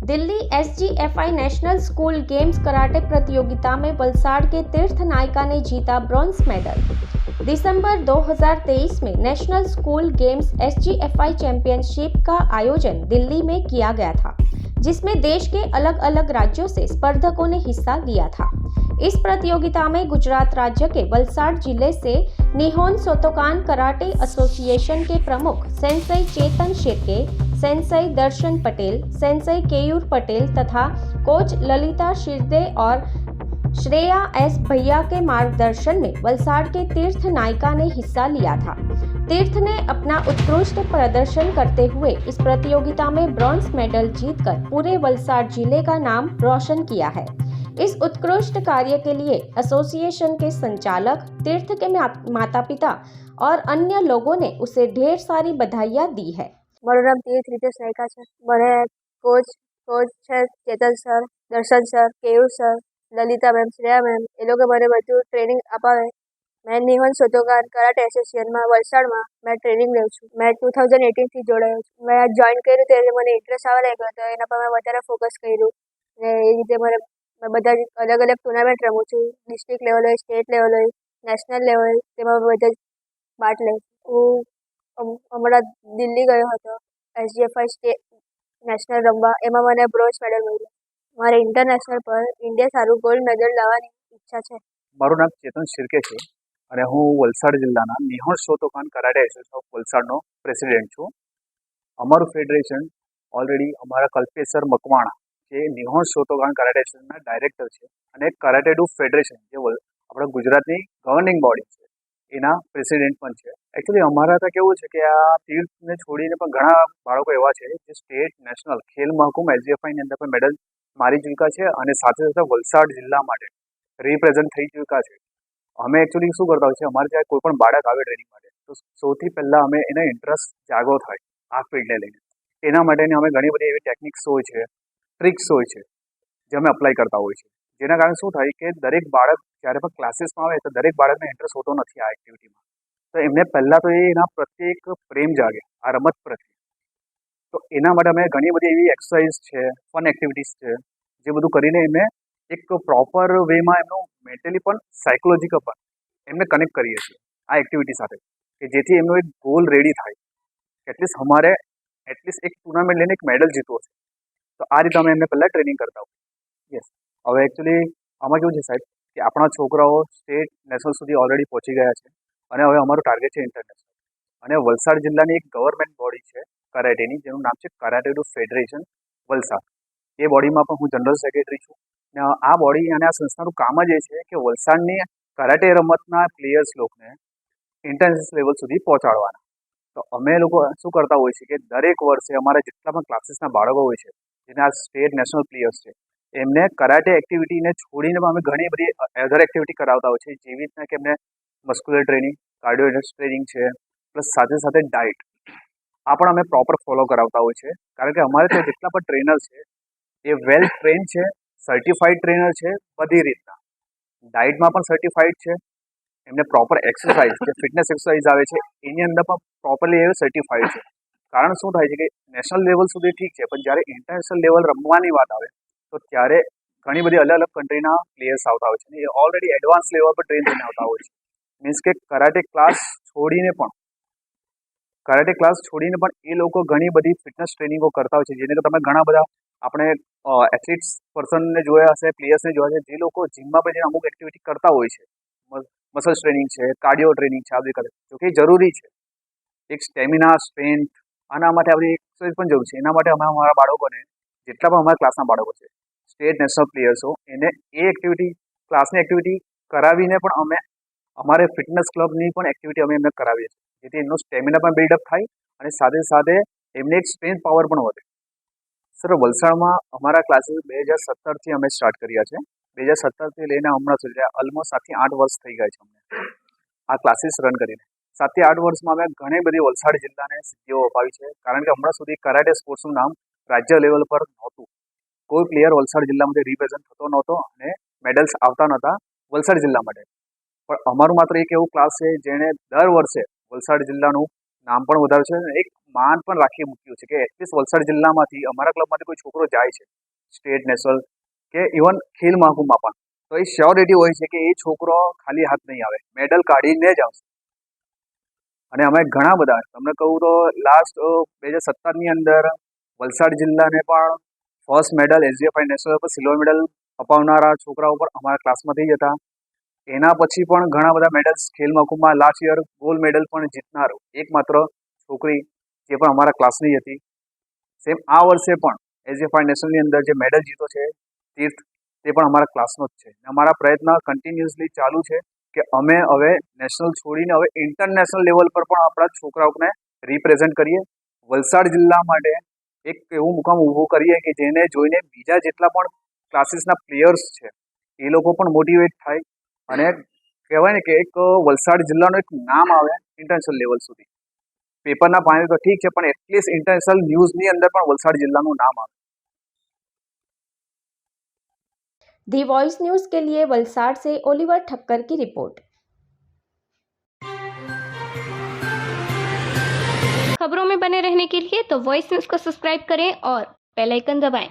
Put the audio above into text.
Delhi SGFI national school games karate प्रतियोगिता में वलसाड़ के तीर्थ नायका ने जीता ब्रॉन्ज मेडल। दिसंबर 2023 में national school games SGFI championship का आयोजन दिल्ली में किया गया था, जिसमें देश के अलग अलग राज्यों से स्पर्धकों ने हिस्सा लिया था। इस प्रतियोगिता में गुजरात राज्य के वलसाड़ जिले से निहोन शोतोकान कराटे एसोसिएशन के प्रमुख सेंसई चेतन शिर्के, सेंसई दर्शन पटेल, सेंसई केयूर पटेल तथा कोच ललिता शिरदे और श्रेया एस भैया के मार्गदर्शन में वलसाड़ के तीर्थ नायका ने हिस्सा लिया था। तीर्थ ने अपना उत्कृष्ट प्रदर्शन करते हुए इस प्रतियोगिता में ब्रॉन्ज मेडल जीतकर पूरे वलसाड़ जिले का नाम रोशन किया है। इस उत्कृष्ट कार्य के लिए एसोसिएशन के संचालक, तीर्थ के माता पिता और अन्य लोगों ने उसे ढेर सारी बधाइयाँ दी है। મારું નામ તીર્થ રીતેશ નાયકા છે। મને કોચ છે Chetan sir, Darshan sir, Keyur sir, Lalita ma'am, Shreya ma'am, એ લોકો મને બધું ટ્રેનિંગ અપાવે। मैं निहोन शोतोकान कराटे एसोसिएशનમાં વલસાડમાં मैं ટ્રેનિંગ લઉં છું। मैं 2018થી જોડાયો છું। मैं જોઈન કર્યું ત્યારે મને ઇન્ટરેસ્ટ આવવા લાગ્યો તો એના પર મેં વધારે ફોકસ કર્યું ને એ રીતે મેં બધા અલગ અલગ ટુર્નામેન્ટ રમું છું। ડિસ્ટ્રિક્ટ લેવલ હોય, સ્ટેટ લેવલ હોય, નેશનલ લેવલ, તેમાં બધા પાર્ટ લઉં છું। હું હમણાં દિલ્હી ગયો હતો એસજીએફઆઈ સ્ટેટ નેશનલ રમવા, એમાં મને બ્રોન્ઝ મેડલ મળ્યો। મારે ઇન્ટરનેશનલ પર ઇન્ડિયા સારું ગોલ્ડ મેડલ લાવવાની ઈચ્છા છે। મારું નામ ચેતન શિર્કે છે અને હું વલસાડ જિલ્લાના નિહોણ શોતોકાન કરાટે એસોસિએશન ઓફ વલસાડનો પ્રેસિડેન્ટ છું। અમારું ફેડરેશન ઓલરેડી અમારા કલ્પેશ સર મકવાણા જે નિહોણ શોતોકાન કરાટે એસોસિએશનના ડાયરેક્ટર છે અને કરાટે ડુ ફેડરેશન જે આપણા ગુજરાતની ગવર્નિંગ બોડી છે એના પ્રેસિડેન્ટ પણ છે। એકચ્યુઅલી અમારા ત્યાં કેવું છે કે આ તીર્થને છોડીને પણ ઘણા બાળકો એવા છે જે સ્ટેટ નેશનલ ખેલ મહાકુંભ એસજીએફઆઈની અંદર પણ મેડલ મારી ચૂક્યા છે અને સાથે સાથે વલસાડ જિલ્લા માટે રિપ્રેઝન્ટ થઈ ચૂક્યા છે। અમે એકચ્યુઅલી શું કરતા હોય છે, અમારે ત્યાં કોઈ પણ બાળક આવે ટ્રેનિંગ માટે તો સૌથી પહેલાં અમે એને ઇન્ટરેસ્ટ જાગો થાય આ ફિલ્ડને લઈને, એના માટેની અમે ઘણી બધી એવી ટેકનિક્સ હોય છે, ટ્રિક્સ હોય છે જે અમે અપ્લાય કરતા હોય છે। જેના કારણે શું થાય કે દરેક બાળક જ્યારે પણ ક્લાસીસમાં આવે તો દરેક બાળકને ઇન્ટરેસ્ટ હોતો નથી આ એક્ટિવિટીમાં, તો એમને પહેલાં તો એના પ્રત્યે એક પ્રેમ જાગે આ રમત પ્રત્યે। તો એના માટે અમે ઘણી બધી એવી એક્સરસાઇઝ છે, ફન એક્ટિવિટીઝ છે, જે બધું કરીને એમને એક પ્રોપર વેમાં એમનું મેન્ટલી પણ સાયકોલોજીકલ પણ એમને કનેક્ટ કરીએ છીએ આ એક્ટિવિટી સાથે, કે જેથી એમનો એક ગોલ રેડી થાય કે એટલીસ્ટ અમારે એટલીસ્ટ એક ટુર્નામેન્ટ લઈને એક મેડલ જીતવો છે। તો આ રીતે અમે એમને પહેલાં ટ્રેનિંગ કરતા હોય। યસ, હવે એકચ્યુઅલી આમાં કેવું છે સાહેબ કે આપણા છોકરાઓ સ્ટેટ નેશનલ સુધી ઓલરેડી પહોંચી ગયા છે અને હવે અમારું ટાર્ગેટ છે ઇન્ટરનેશનલ। અને વલસાડ જિલ્લાની એક ગવર્મેન્ટ બોડી છે કરાટેની, જેનું નામ છે કરાટે ડુ ફેડરેશન વલસાડ। એ બોડીમાં પણ હું જનરલ સેક્રેટરી છું ને આ બોડી અને આ સંસ્થાનું કામ જ એ છે કે વલસાડની કરાટે રમતના પ્લેયર્સ લોકોને ઇન્ટરનેશનલ લેવલ સુધી પહોંચાડવાના। તો અમે લોકો શું કરતા હોય છે કે દરેક વર્ષે અમારા જેટલા પણ ક્લાસીસના બાળકો હોય છે જેને આ સ્ટેટ નેશનલ પ્લેયર્સ છે એમને કરાટે એક્ટિવિટીને છોડીને પણ અમે ઘણી બધી અધર એક્ટિવિટી કરાવતા હોય છે, જેવી રીતના કે એમને મસ્ક્યુલર ટ્રેનિંગ, કાર્ડિયો ટ્રેનિંગ છે, પ્લસ સાથે સાથે ડાયટ આ પણ અમે પ્રોપર ફોલો કરાવતા હોય છે। કારણ કે અમારે ત્યાં જેટલા પણ ટ્રેનર છે એ વેલ ટ્રેન છે, સર્ટિફાઈડ ટ્રેનર છે, બધી રીતના ડાયટમાં પણ સર્ટિફાઈડ છે, એમને પ્રોપર એક્સરસાઇઝ જે ફિટનેસ એક્સરસાઇઝ આવે છે એની અંદર પણ પ્રોપરલી એ સર્ટિફાઈડ છે। કારણ શું થાય છે કે નેશનલ લેવલ સુધી ઠીક છે, પણ જ્યારે ઇન્ટરનેશનલ લેવલ રમવાની વાત આવે તો ત્યારે ઘણી બધી અલગ અલગ કન્ટ્રીના પ્લેયર્સ આવતા હોય છે અને એ ઓલરેડી એડવાન્સ લેવલ પર ટ્રેન થઈને આવતા હોય છે। મીન્સ કે કરાટે ક્લાસ છોડીને પણ એ લોકો ઘણી બધી ફિટનેસ ટ્રેનિંગો કરતા હોય છે, જેને તમે ઘણા બધા આપણે એથ્લીટ્સ પર્સનને જોયા હશે, પ્લેયર્સને જોયા છે, જે લોકો જીમમાં પણ જઈને અમુક એક્ટિવિટી કરતા હોય છે, મસલ્સ ટ્રેનિંગ છે, કાર્ડિયો ટ્રેનિંગ છે, આ બધી કરે જો કે જરૂરી છે। એક સ્ટેમિના, સ્ટ્રેન્થ આના માટે આપણી એક્સરસાઇઝ પણ જરૂર છે। એના માટે અમે અમારા બાળકોને જેટલા પણ અમારા ક્લાસના બાળકો છે સ્ટેટ નેશનલ પ્લેયર્સો એને એ એક્ટિવિટી ક્લાસની એક્ટિવિટી કરાવીને પણ અમે અમારે ફિટનેસ ક્લબની પણ એક્ટિવિટી અમે એમને કરાવીએ છીએ, જેથી એમનો સ્ટેમિના પણ બિલ્ડઅપ થાય અને સાથે સાથે એમને એક સ્ટ્રેન્થ પાવર પણ વધે। સર, વલસાડમાં અમારા ક્લાસીસ 2017થી અમે સ્ટાર્ટ કર્યા છે। 2017થી લઈને હમણાં સુધી ઓલમોસ્ટ 7 થી 8 વર્ષ થઈ ગયા છે અમને આ ક્લાસીસ રન કરીને। 7 થી 8 વર્ષમાં અમે ઘણી બધી વલસાડ જિલ્લાને સિદ્ધિઓ અપાવી છે, કારણ કે હમણાં સુધી કરાટે સ્પોર્ટ્સનું નામ રાજ્ય લેવલ પર નહોતું। કોઈ પ્લેયર વલસાડ જિલ્લામાંથી રિપ્રેઝન્ટ થતો નહોતો અને મેડલ્સ આવતા નહોતા વલસાડ જિલ્લા માટે। પણ અમારું માત્ર એક એવું ક્લાસ છે જેણે દર વર્ષે વલસાડ જિલ્લાનું નામ પણ વધાર્યું છે અને એક માન પણ રાખી મૂક્યું છે કે એટલીસ્ટ વલસાડ જિલ્લામાંથી અમારા ક્લબમાંથી કોઈ છોકરો જાય છે સ્ટેટ નેશનલ કે ઇવન ખેલ મહાકુંભમાં પણ, તો એ શ્યોરિટી હોય છે કે એ છોકરો ખાલી હાથ નહીં આવે, મેડલ કાઢીને જ આવશે. અને અમે ઘણા બધા, તમને કહું તો લાસ્ટ 2017ની અંદર વલસાડ જિલ્લાને પણ ફર્સ્ટ મેડલ SGFI નેશનલ પર સિલ્વર મેડલ અપાવનારા છોકરાઓ પણ અમારા ક્લાસમાંથી જ હતા. એના પછી પણ ઘણા બધા મેડલ્સ ખેલ મહાકુંભમાં લાસ્ટ યર ગોલ્ડ મેડલ પણ જીતનાર એકમાત્ર છોકરી જે પણ અમારા ક્લાસની હતી. સેમ આ વર્ષે પણ SGFI નેશનલની અંદર જે મેડલ જીતો છે તીર્થ, તે પણ અમારા ક્લાસનો જ છે. અમારા પ્રયત્ન કન્ટિન્યુઅસલી ચાલુ છે કે અમે હવે નેશનલ છોડીને હવે ઇન્ટરનેશનલ લેવલ પર પણ આપણા છોકરાઓને રિપ્રેઝેન્ટ કરીએ. વલસાડ જિલ્લા માટે એક એવું મુકામ ઊભું કરીએ કે જેને જોઈને બીજા જેટલા પણ ક્લાસીસના પ્લેયર્સ છે એ લોકો પણ મોટિવેટ થાય અને કહેવાય ને કે એક વલસાડ જિલ્લાનું એક નામ આવે ઇન્ટરનેશનલ લેવલ સુધી. પેપરના પાણી તો ઠીક છે, પણ એટલીસ્ટ ઇન્ટરનેશનલ ન્યૂઝની અંદર પણ વલસાડ જિલ્લાનું નામ આવે. दी वॉइस न्यूज़ के लिए वलसाड़ से ओलिवर ठक्कर की रिपोर्ट। खबरों में बने रहने के लिए तो वॉइस न्यूज़ को सब्सक्राइब करें और बेल आइकन दबाएं।